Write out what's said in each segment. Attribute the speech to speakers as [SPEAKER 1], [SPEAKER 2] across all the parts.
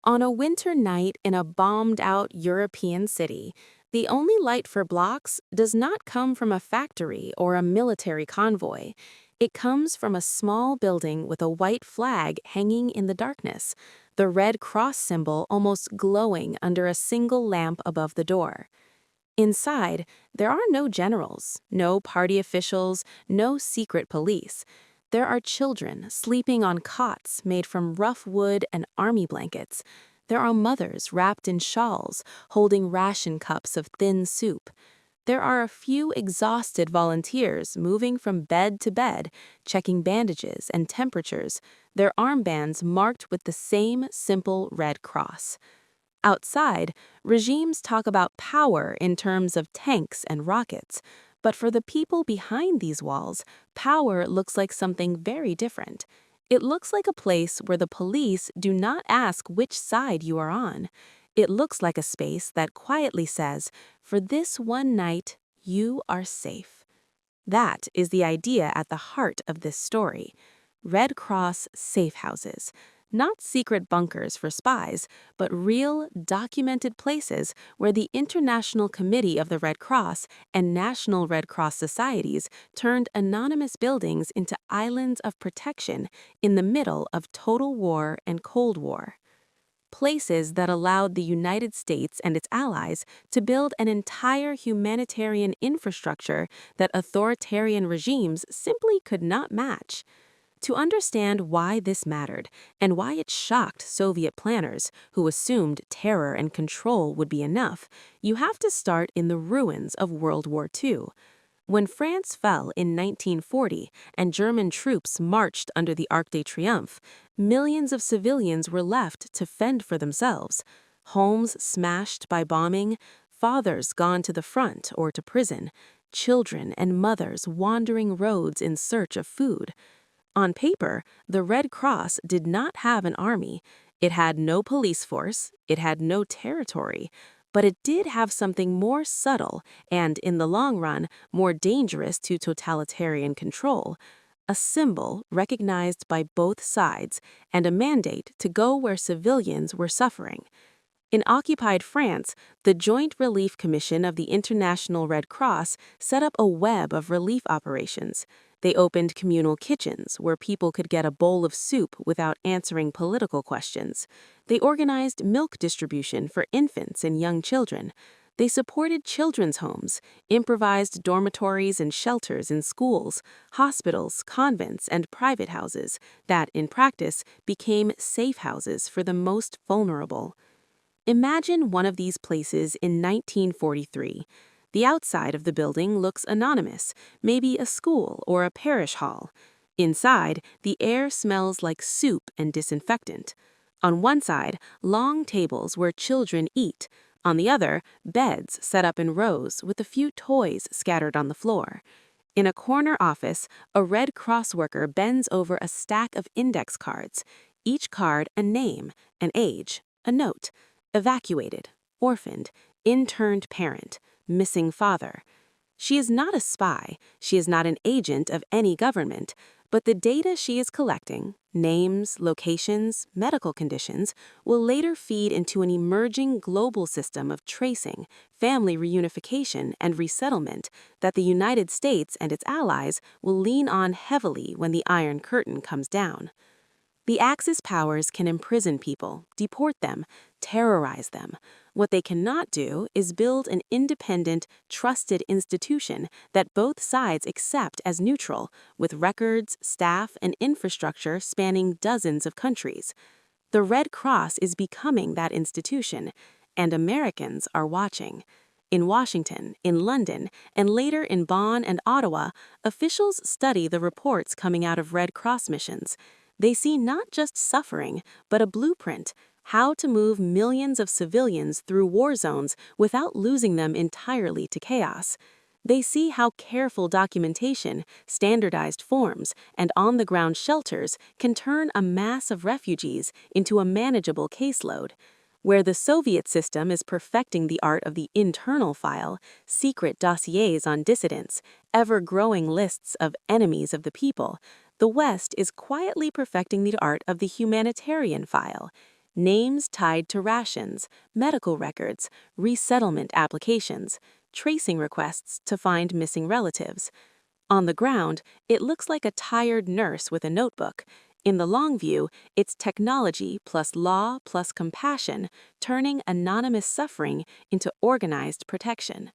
[SPEAKER 1] On a winter night in a bombed-out European city, the only light for blocks does not come from a factory or a military convoy. It comes from a small building with a white flag hanging in the darkness, the Red Cross symbol almost glowing under a single lamp above the door. Inside, there are no generals, no party officials, no secret police. There are children sleeping on cots made from rough wood and army blankets. There are mothers wrapped in shawls, holding ration cups of thin soup. There are a few exhausted volunteers moving from bed to bed, checking bandages and temperatures, their armbands marked with the same simple red cross. Outside, regimes talk about power in terms of tanks and rockets, but for the people behind these walls, power looks like something very different. It looks like a place where the police do not ask which side you are on. It looks like a space that quietly says, for this one night, you are safe. That is the idea at the heart of this story. Red Cross safe houses. Not secret bunkers for spies, but real, documented places where the International Committee of the Red Cross and National Red Cross societies turned anonymous buildings into islands of protection in the middle of total war and Cold War. Places that allowed the United States and its allies to build an entire humanitarian infrastructure that authoritarian regimes simply could not match. To understand why this mattered and why it shocked Soviet planners who assumed terror and control would be enough, you have to start in the ruins of World War II. When France fell in 1940 and German troops marched under the Arc de Triomphe, millions of civilians were left to fend for themselves. Homes smashed by bombing, fathers gone to the front or to prison, children and mothers wandering roads in search of food. On paper, the Red Cross did not have an army. It had no police force, it had no territory, but it did have something more subtle and, in the long run, more dangerous to totalitarian control: a symbol recognized by both sides and a mandate to go where civilians were suffering. In occupied France, the Joint Relief Commission of the International Red Cross set up a web of relief operations. They opened communal kitchens where people could get a bowl of soup without answering political questions. They organized milk distribution for infants and young children. They supported children's homes, improvised dormitories and shelters in schools, hospitals, convents, and private houses that, in practice, became safe houses for the most vulnerable. Imagine one of these places in 1943. The outside of the building looks anonymous, maybe a school or a parish hall. Inside, the air smells like soup and disinfectant. On one side, long tables where children eat. On the other, beds set up in rows with a few toys scattered on the floor. In a corner office, a Red Cross worker bends over a stack of index cards, each card a name, an age, a note: evacuated, orphaned, interned parent, missing father. She is not a spy, she is not an agent of any government, but the data she is collecting, names, locations, medical conditions, will later feed into an emerging global system of tracing, family reunification, and resettlement that the United States and its allies will lean on heavily when the Iron Curtain comes down. The Axis powers can imprison people, deport them, terrorize them. What they cannot do is build an independent, trusted institution that both sides accept as neutral, with records, staff, and infrastructure spanning dozens of countries. The Red Cross is becoming that institution, and Americans are watching. In Washington, in London, and later in Bonn and Ottawa, officials study the reports coming out of Red Cross missions. They see not just suffering, but a blueprint: how to move millions of civilians through war zones without losing them entirely to chaos. They see how careful documentation, standardized forms, and on-the-ground shelters can turn a mass of refugees into a manageable caseload. Where the Soviet system is perfecting the art of the internal file, secret dossiers on dissidents, ever-growing lists of enemies of the people, the West is quietly perfecting the art of the humanitarian file: names tied to rations, medical records, resettlement applications, tracing requests to find missing relatives. On the ground, it looks like a tired nurse with a notebook. In the long view, it's technology plus law plus compassion, turning anonymous suffering into organized protection.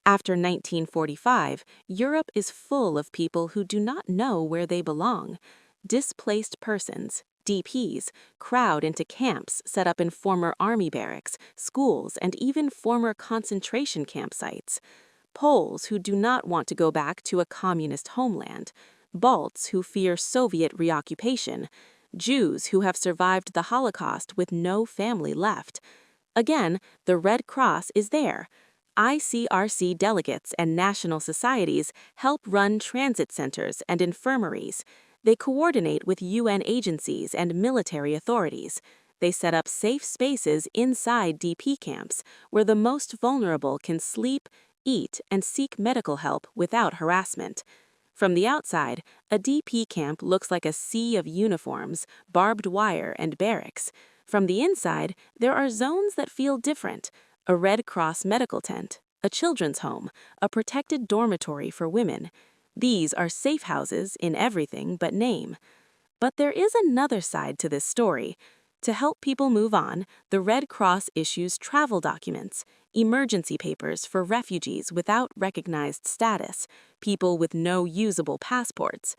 [SPEAKER 1] After 1945, Europe is full of people who do not know where they belong. Displaced persons, DPs, crowd into camps set up in former army barracks, schools, and even former concentration camp sites. Poles who do not want to go back to a communist homeland. Balts who fear Soviet reoccupation. Jews who have survived the Holocaust with no family left. Again, the Red Cross is there. ICRC delegates and national societies help run transit centers and infirmaries. They coordinate with UN agencies and military authorities. They set up safe spaces inside DP camps where the most vulnerable can sleep, eat, and seek medical help without harassment. From the outside, a DP camp looks like a sea of uniforms, barbed wire, and barracks. From the inside, there are zones that feel different. A Red Cross medical tent, a children's home, a protected dormitory for women. These are safe houses in everything but name. But there is another side to this story. To help people move on, the Red Cross issues travel documents, emergency papers for refugees without recognized status, people with no usable passports.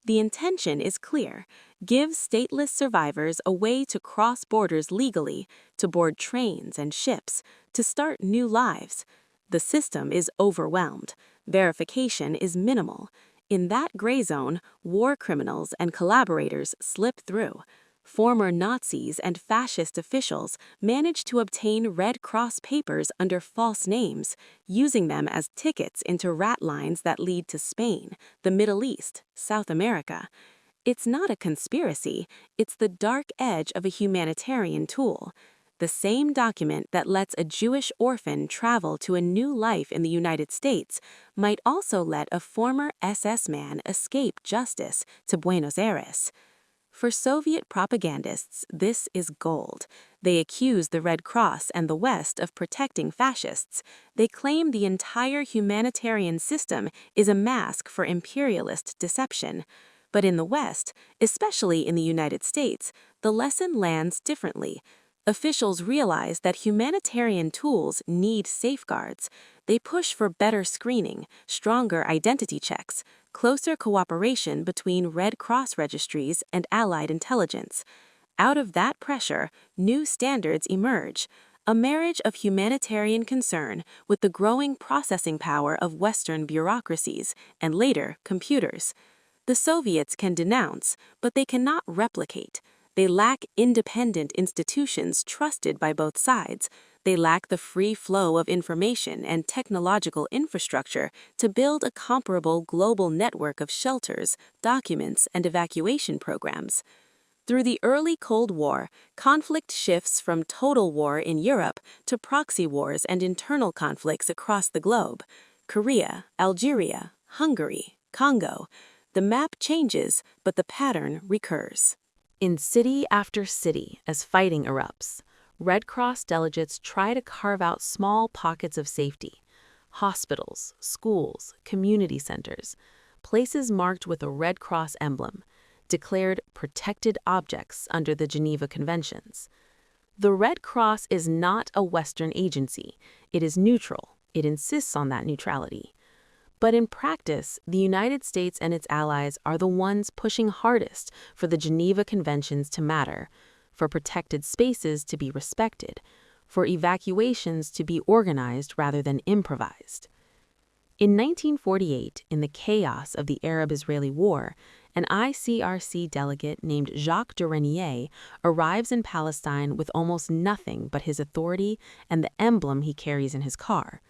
[SPEAKER 1] The intention is clear: give stateless survivors a way to cross borders legally, to board trains and ships, to start new lives. The system is overwhelmed. Verification is minimal. In that gray zone, war criminals and collaborators slip through. Former Nazis and fascist officials manage to obtain Red Cross papers under false names, using them as tickets into rat lines that lead to Spain, the Middle East, South America. It's not a conspiracy, it's the dark edge of a humanitarian tool. The same document that lets a Jewish orphan travel to a new life in the United States might also let a former SS man escape justice to Buenos Aires. For Soviet propagandists, this is gold. They accuse the Red Cross and the West of protecting fascists. They claim the entire humanitarian system is a mask for imperialist deception. But in the West, especially in the United States, the lesson lands differently. Officials realize that humanitarian tools need safeguards. They push for better screening, stronger identity checks, closer cooperation between Red Cross registries and Allied intelligence. Out of that pressure, new standards emerge, a marriage of humanitarian concern with the growing processing power of Western bureaucracies and later computers. The Soviets can denounce, but they cannot replicate. They lack independent institutions trusted by both sides. They lack the free flow of information and technological infrastructure to build a comparable global network of shelters, documents, and evacuation programs. Through the early Cold War, conflict shifts from total war in Europe to proxy wars and internal conflicts across the globe. Korea, Algeria, Hungary, Congo. The map changes, but the pattern recurs. In city after city, as fighting erupts, Red Cross delegates try to carve out small pockets of safety. Hospitals, schools, community centers, places marked with a Red Cross emblem, declared protected objects under the Geneva Conventions. The Red Cross is not a Western agency. It is neutral. It insists on that neutrality. But in practice, the United States and its allies are the ones pushing hardest for the Geneva Conventions to matter, for protected spaces to be respected, for evacuations to be organized rather than improvised. In 1948, in the chaos of the Arab-Israeli War, an ICRC delegate named Jacques de Renier arrives in Palestine with almost nothing but his authority and the emblem he carries in his car.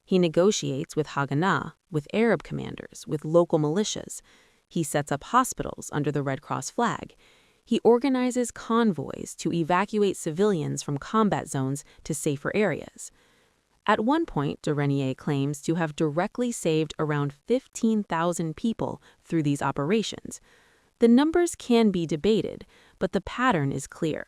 [SPEAKER 1] He negotiates with Haganah, with Arab commanders, with local militias. He sets up hospitals under the Red Cross flag. He organizes convoys to evacuate civilians from combat zones to safer areas. At one point, de Renier claims to have directly saved around 15,000 people through these operations. The numbers can be debated, but the pattern is clear.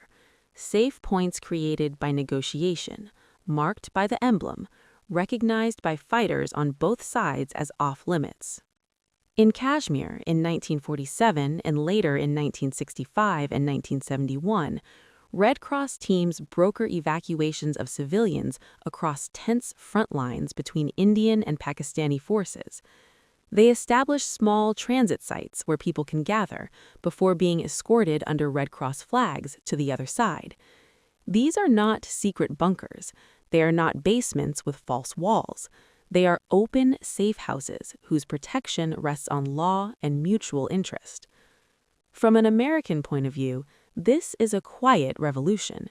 [SPEAKER 1] safe points created by negotiation, marked by the emblem, recognized by fighters on both sides as off-limits. In Kashmir in 1947 and later in 1965 and 1971, Red Cross teams broker evacuations of civilians across tense front lines between Indian and Pakistani forces. They establish small transit sites where people can gather before being escorted under Red Cross flags to the other side. These are not secret bunkers. They are not basements with false walls. They are open, safe houses whose protection rests on law and mutual interest. From an American point of view, this is a quiet revolution.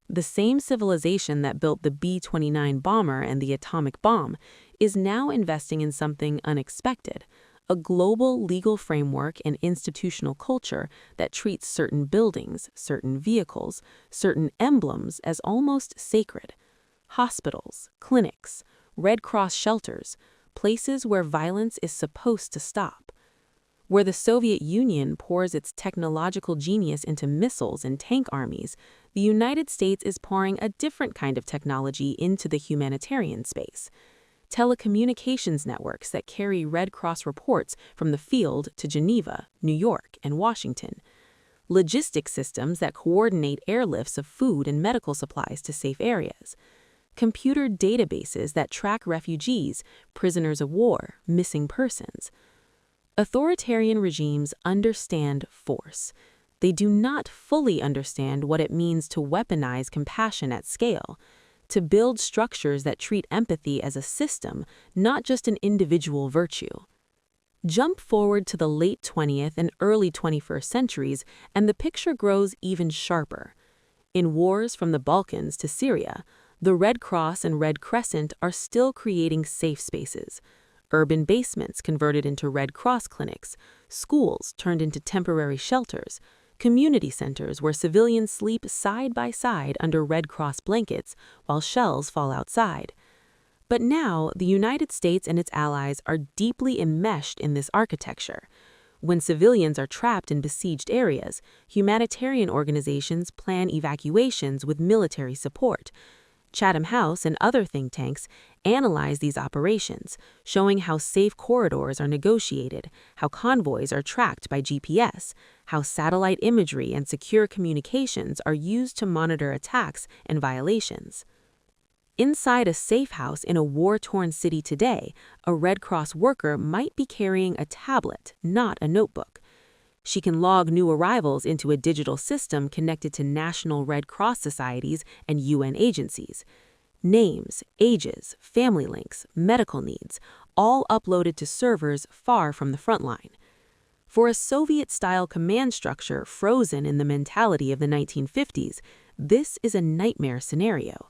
[SPEAKER 1] The same civilization that built the B-29 bomber and the atomic bomb is now investing in something unexpected, a global legal framework and institutional culture that treats certain buildings, certain vehicles, certain emblems as almost sacred. Hospitals, clinics, Red Cross shelters, places where violence is supposed to stop. Where the Soviet Union pours its technological genius into missiles and tank armies, the United States is pouring a different kind of technology into the humanitarian space. Telecommunications networks that carry Red Cross reports from the field to Geneva, New York, and Washington. Logistics systems that coordinate airlifts of food and medical supplies to safe areas. Computer databases that track refugees, prisoners of war, missing persons. Authoritarian regimes understand force. They do not fully understand what it means to weaponize compassion at scale, to build structures that treat empathy as a system, not just an individual virtue. Jump forward to the late 20th and early 21st centuries, and the picture grows even sharper. In wars from the Balkans to Syria, the Red Cross and Red Crescent are still creating safe spaces. Urban basements converted into Red Cross clinics, schools turned into temporary shelters, community centers where civilians sleep side by side under Red Cross blankets while shells fall outside. But now, the United States and its allies are deeply enmeshed in this architecture. When civilians are trapped in besieged areas, humanitarian organizations plan evacuations with military support. Chatham House and other think tanks analyze these operations, showing how safe corridors are negotiated, how convoys are tracked by GPS, how satellite imagery and secure communications are used to monitor attacks and violations. Inside a safe house in a war-torn city today, a Red Cross worker might be carrying a tablet, not a notebook. She can log new arrivals into a digital system connected to national Red Cross societies and UN agencies. Names, ages, family links, medical needs, all uploaded to servers far from the front line. For a Soviet-style command structure frozen in the mentality of the 1950s, this is a nightmare scenario.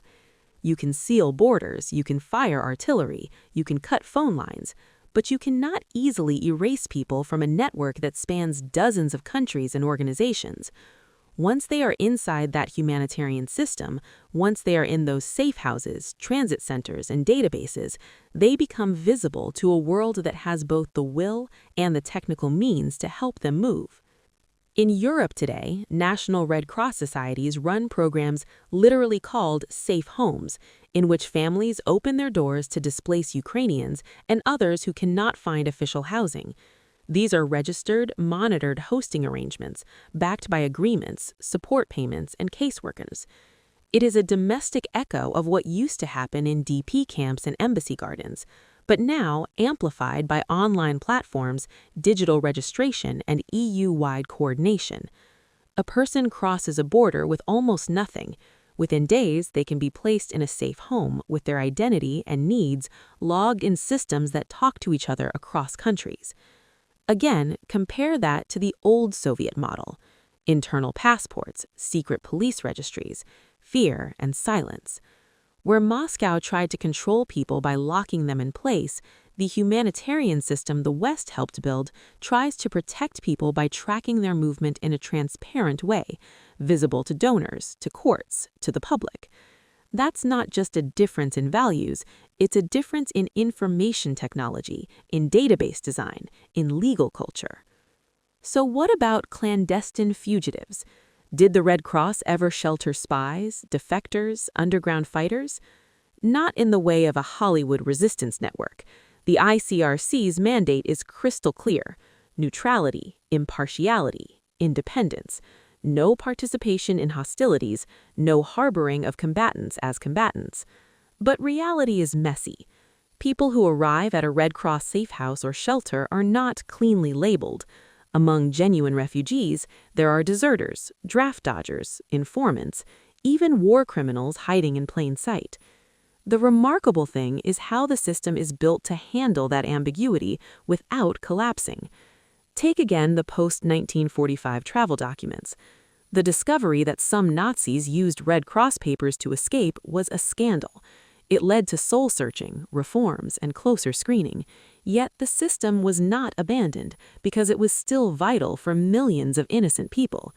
[SPEAKER 1] You can seal borders, you can fire artillery, you can cut phone lines, but you cannot easily erase people from a network that spans dozens of countries and organizations. Once they are inside that humanitarian system, once they are in those safe houses, transit centers, and databases, they become visible to a world that has both the will and the technical means to help them move. In Europe today, National Red Cross societies run programs literally called safe homes, in which families open their doors to displaced Ukrainians and others who cannot find official housing. These are registered, monitored hosting arrangements, backed by agreements, support payments, and caseworkers. It is a domestic echo of what used to happen in DP camps and embassy gardens, but now amplified by online platforms, digital registration, and EU-wide coordination. A person crosses a border with almost nothing. Within days, they can be placed in a safe home with their identity and needs logged in systems that talk to each other across countries. Again, compare that to the old Soviet model: internal passports, secret police registries, fear and silence. Where Moscow tried to control people by locking them in place, the humanitarian system the West helped build tries to protect people by tracking their movement in a transparent way, visible to donors, to courts, to the public. That's not just a difference in values, it's a difference in information technology, in database design, in legal culture. So what about clandestine fugitives? Did the Red Cross ever shelter spies, defectors, underground fighters? Not in the way of a Hollywood resistance network. The ICRC's mandate is crystal clear: neutrality, impartiality, independence. No participation in hostilities, no harboring of combatants as combatants. But reality is messy. People who arrive at a Red Cross safe house or shelter are not cleanly labeled. Among genuine refugees, there are deserters, draft dodgers, informants, even war criminals hiding in plain sight. The remarkable thing is how the system is built to handle that ambiguity without collapsing. Take again the post-1945 travel documents. The discovery that some Nazis used Red Cross papers to escape was a scandal. It led to soul-searching, reforms, and closer screening. Yet the system was not abandoned because it was still vital for millions of innocent people.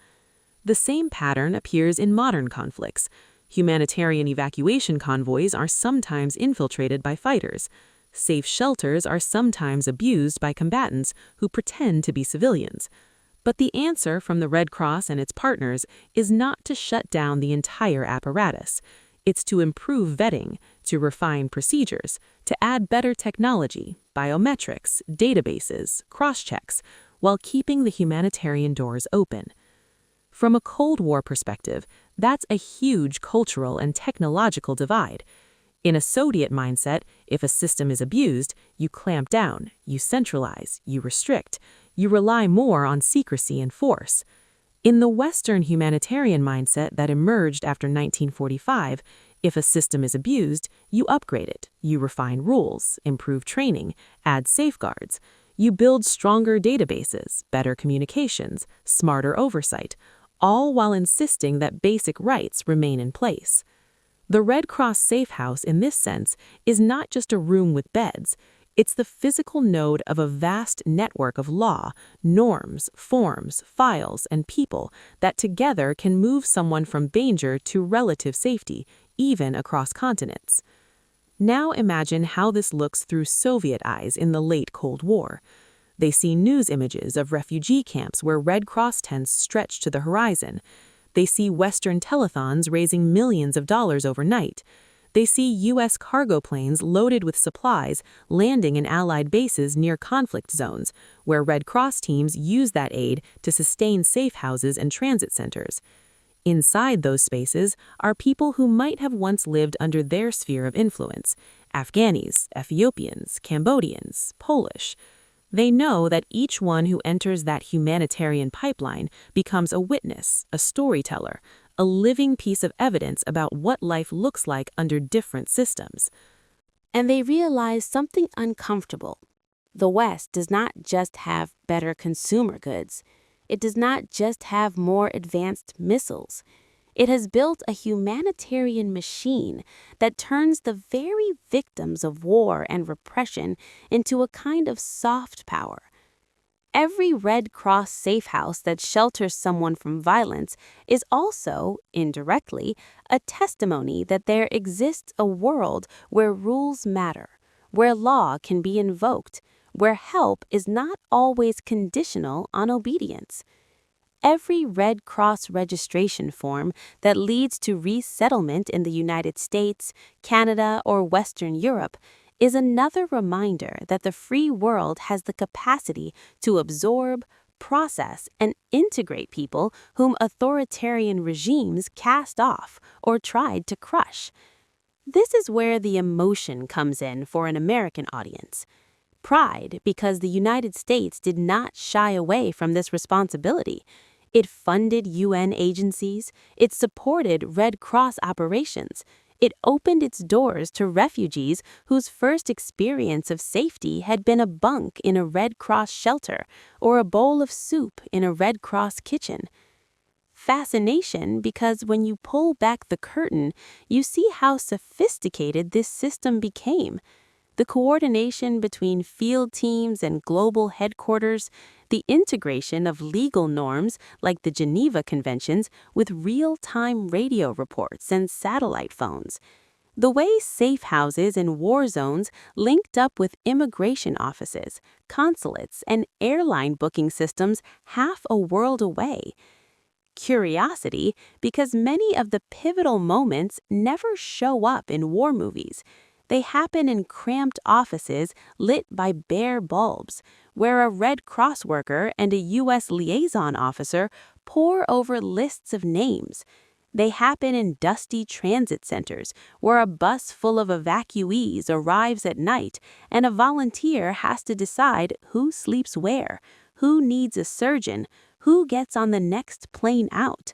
[SPEAKER 1] The same pattern appears in modern conflicts. Humanitarian evacuation convoys are sometimes infiltrated by fighters. Safe shelters are sometimes abused by combatants who pretend to be civilians. But the answer from the Red Cross and its partners is not to shut down the entire apparatus. It's to improve vetting, to refine procedures, to add better technology, biometrics, databases, cross-checks, while keeping the humanitarian doors open. From a Cold War perspective, that's a huge cultural and technological divide. In a Soviet mindset, if a system is abused, you clamp down, you centralize, you restrict, you rely more on secrecy and force. In the Western humanitarian mindset that emerged after 1945, if a system is abused, you upgrade it, you refine rules, improve training, add safeguards. You build stronger databases, better communications, smarter oversight, all while insisting that basic rights remain in place. The Red Cross Safe House, in this sense, is not just a room with beds. It's the physical node of a vast network of law, norms, forms, files, and people that together can move someone from danger to relative safety, even across continents. Now imagine how this looks through Soviet eyes in the late Cold War. They see news images of refugee camps where Red Cross tents stretch to the horizon. They see Western telethons raising millions of dollars overnight. They see U.S. cargo planes loaded with supplies landing in Allied bases near conflict zones, where Red Cross teams use that aid to sustain safe houses and transit centers. Inside those spaces are people who might have once lived under their sphere of influence: Afghanis, Ethiopians, Cambodians, Polish. They know that each one who enters that humanitarian pipeline becomes a witness, a storyteller, a living piece of evidence about what life looks like under different systems. And they realize something uncomfortable. The West does not just have better consumer goods. It does not just have more advanced missiles. It has built a humanitarian machine that turns the very victims of war and repression into a kind of soft power. Every Red Cross safe house that shelters someone from violence is also, indirectly, a testimony that there exists a world where rules matter, where law can be invoked, where help is not always conditional on obedience. Every Red Cross registration form that leads to resettlement in the United States, Canada, or Western Europe is another reminder that the free world has the capacity to absorb, process, and integrate people whom authoritarian regimes cast off or tried to crush. This is where the emotion comes in for an American audience. Pride because the United States did not shy away from this responsibility. It funded UN agencies, it supported Red Cross operations, it opened its doors to refugees whose first experience of safety had been a bunk in a Red Cross shelter or a bowl of soup in a Red Cross kitchen. Fascination because when you pull back the curtain, you see how sophisticated this system became. The coordination between field teams and global headquarters, the integration of legal norms like the Geneva Conventions with real-time radio reports and satellite phones. The way safe houses in war zones linked up with immigration offices, consulates, and airline booking systems half a world away. Curiosity, because many of the pivotal moments never show up in war movies. They happen in cramped offices lit by bare bulbs, where a Red Cross worker and a U.S. liaison officer pore over lists of names. They happen in dusty transit centers, where a bus full of evacuees arrives at night and a volunteer has to decide who sleeps where, who needs a surgeon, who gets on the next plane out.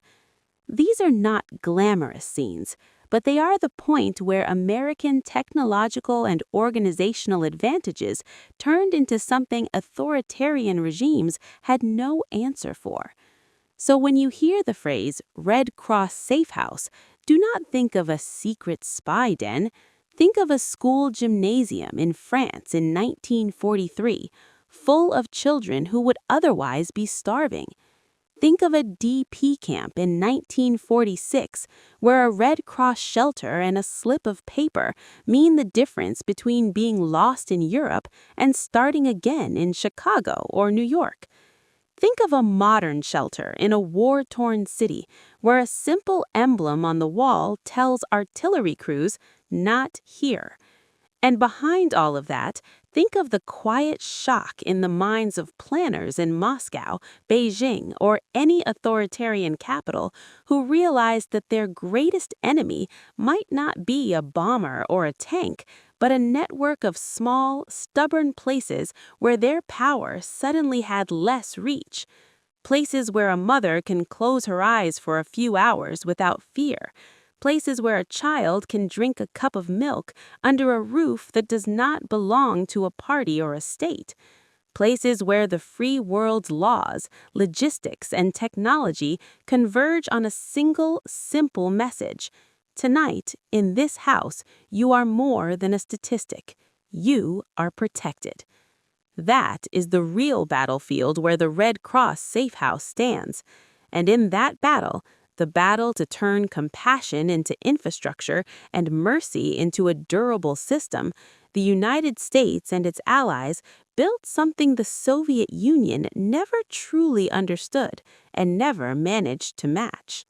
[SPEAKER 1] These are not glamorous scenes, but they are the point where American technological and organizational advantages turned into something authoritarian regimes had no answer for. So when you hear the phrase Red Cross Safe House, do not think of a secret spy den. Think of a school gymnasium in France in 1943, full of children who would otherwise be starving. Think of a DP camp in 1946, where a Red Cross shelter and a slip of paper mean the difference between being lost in Europe and starting again in Chicago or New York. Think of a modern shelter in a war-torn city, where a simple emblem on the wall tells artillery crews, "Not here." And behind all of that, think of the quiet shock in the minds of planners in Moscow, Beijing, or any authoritarian capital who realized that their greatest enemy might not be a bomber or a tank, but a network of small, stubborn places where their power suddenly had less reach. Places where a mother can close her eyes for a few hours without fear. Places where a child can drink a cup of milk under a roof that does not belong to a party or a state. Places where the free world's laws, logistics, and technology converge on a single, simple message. Tonight, in this house, you are more than a statistic. You are protected. That is the real battlefield where the Red Cross Safe House stands. And in that battle, the battle to turn compassion into infrastructure and mercy into a durable system, the United States and its allies built something the Soviet Union never truly understood and never managed to match.